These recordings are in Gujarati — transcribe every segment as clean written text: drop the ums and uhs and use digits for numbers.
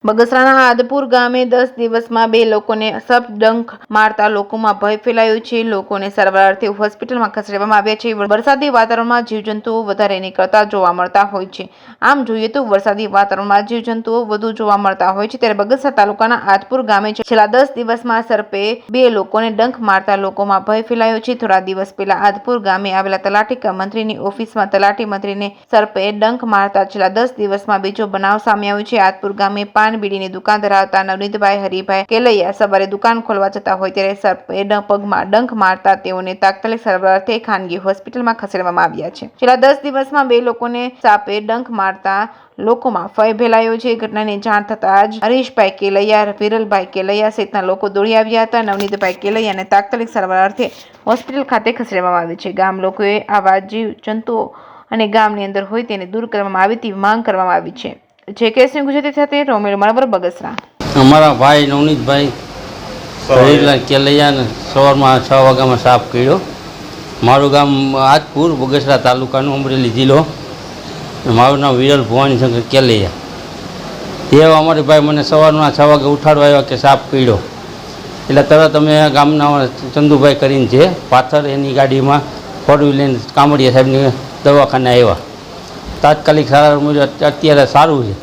બગસરાના આદપુર ગામે 10 દિવસમાં 2 લોકોને સપડંખ મારતા લોકોમાં ભય ફેલાયો છે. લોકોને સારવારથી હોસ્પિટલમાં ખસેડવામાં આવ્યા છે. વરસાદી વાતાવરણમાં જીવજંતુઓ વધારે નીકળતા જોવા મળતા હોય છે. આમ જોઈએ તો વરસાદી વાતાવરણમાં જીવજંતુઓ વધુ જોવા મળતા હોય છે. ત્યારે બગસરા તાલુકાના આદપુર ગામે છેલ્લા 10 દિવસમાં સર્પે 2 લોકોને ડંખ મારતા લોકોમાં ભય ફેલાયો છે. થોડા દિવસ પહેલા આદપુર ગામે આવેલા તલાટી કમ મંત્રીની ઓફિસમાં તલાટી મંત્રીને સર્પે ડંખ મારતા છેલ્લા 10 દિવસમાં બીજો બનાવ સામે આવ્યો છે. આદપુર ગામે બીડીની દુકાન ધરાવતા નવનીતભાઈ હરિભાઈ કેલૈયા સવારે દુકાન ખોલવા જતા હોય ત્યારે સર્પે પગમાં ડંખ મારતા તેઓને તાત્કાલિક સારવારથી ખાનગી હોસ્પિટલમાં ખસેડવામાં આવ્યા છે. છેલ્લા 10 દિવસમાં 2 લોકોને સાપે ડંખ મારતા લોકોમાં ભય ફેલાયો છે. ઘટનાની જાણ થતાં જ હરીશભાઈ કેલૈયા, વિરલભાઈ કેલૈયા સહિતના લોકો દોડી આવ્યા હતા. નવનીતભાઈ કેલૈયાને તાત્કાલિક સારવારથી હોસ્પિટલ ખાતે ખસેડવામાં આવ્યા છે. ગામ લોકોએ આવા જીવ જંતુઓ અને ગામની અંદર હોય તેને દૂર કરવામાં આવે તેવી માંગ કરવામાં આવી છે. જે કેસની ગુજરાતી સાથે રોમેલ મણવર બગસરા. અમારા ભાઈ નવનીતભાઈ હરિલાલ કેલૈયાને સવારમાં 6 વાગ્યામાં સાપ કર્યો. મારું ગામ આદપુર, બગસરા તાલુકાનું, અમરેલી જિલ્લો. મારું નામ વિરલ ભવાનીશંકર કેલૈયા. એ અમારી ભાઈ મને સવારના 6 વાગે ઉઠાડવા આવ્યા કે સાપ કર્યો. એટલે તરત અમે ગામના ચંદુભાઈ કરીને છે પાથર, એની ગાડીમાં 4 વ્હીલર કામડિયા સાહેબની દવાખાને આવ્યા. તાત્કાલિક સારવાર મુજબ અત્યારે સારું છે.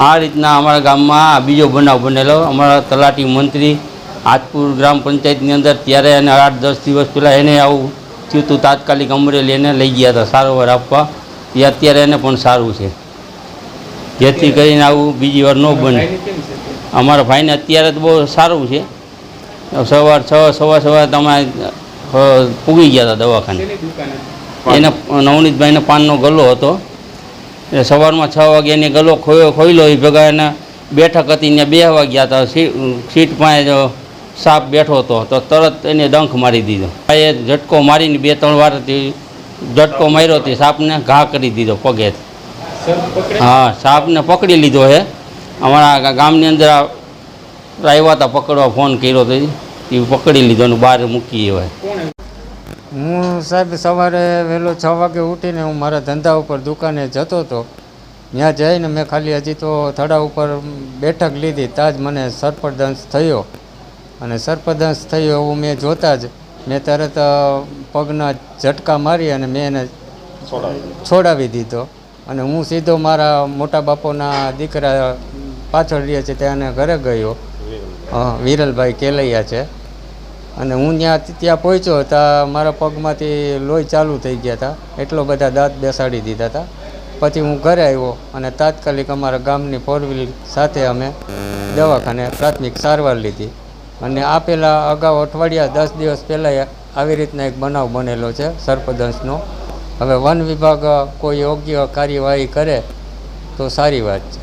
આ રીતના અમારા ગામમાં બીજો બનાવ બનેલો. અમારા તલાટી મંત્રી આદપુર ગ્રામ પંચાયતની અંદર ત્યારે એને 8-10 દિવસ પહેલાં એને આવું થયું હતું. તાત્કાલિક અમરેલી એને લઈ ગયા હતા સારવાર આપવા. એ અત્યારે એને પણ સારું છે, જેથી કરીને આવું બીજી વાર ન બને. અમારા ભાઈને અત્યારે તો બહુ સારું છે. સવાર 6 સવા સવાર તમે પૂગી ગયા હતા દવાખાને. એને નવનીતભાઈને પાનનો ગલ્લો હતો. એ સવારમાં 6 વાગે એને ગલો ખોઈલો. એ ભેગા એને બેઠક હતી ને 2 વાગ્યા હતા. સીટ પાસે સાપ બેઠો હતો તો તરત એને ડંખ મારી દીધો. એ ઝટકો મારીને 2-3 વાર ઝટકો માર્યો હતી. સાપને ઘા કરી દીધો પગે. હા, સાપને પકડી લીધો છે. અમારા ગામની અંદર આવ્યા હતા પકડવા, ફોન કર્યો હતો. એ પકડી લીધો અને બહાર મૂકી હોય. હું સાહેબ સવારે વહેલો 6 વાગે ઉઠીને હું મારા ધંધા ઉપર દુકાને જતો હતો. ત્યાં જઈને મેં ખાલી હજી તો થડા ઉપર બેઠક લીધી ત્યાં જ મને સર્પદંશ થયો. અને સર્પદંશ થયો એવું મેં જોતાં જ મેં તરત પગના ઝટકા મારી અને મેં એને છોડાવી દીધો. અને હું સીધો મારા મોટા બાપુના દીકરા પાછળ રહે છે ત્યાં ઘરે ગયો. વિરલભાઈ કેલૈયા છે. અને હું ત્યાં પહોંચ્યો ત્યાં મારા પગમાંથી લોહી ચાલુ થઈ ગયા હતા. એટલો બધા દાંત બેસાડી દીધા હતા. પછી હું ઘરે આવ્યો અને તાત્કાલિક અમારા ગામની 4 વ્હીલ સાથે અમે દવાખાને પ્રાથમિક સારવાર લીધી. અને આ પહેલાં અગાઉ અઠવાડિયા 10 દિવસ પહેલાં આવી રીતના એક બનાવ બનેલો છે સર્પદંશનો. હવે વન વિભાગ કોઈ યોગ્ય કાર્યવાહી કરે તો સારી વાત છે.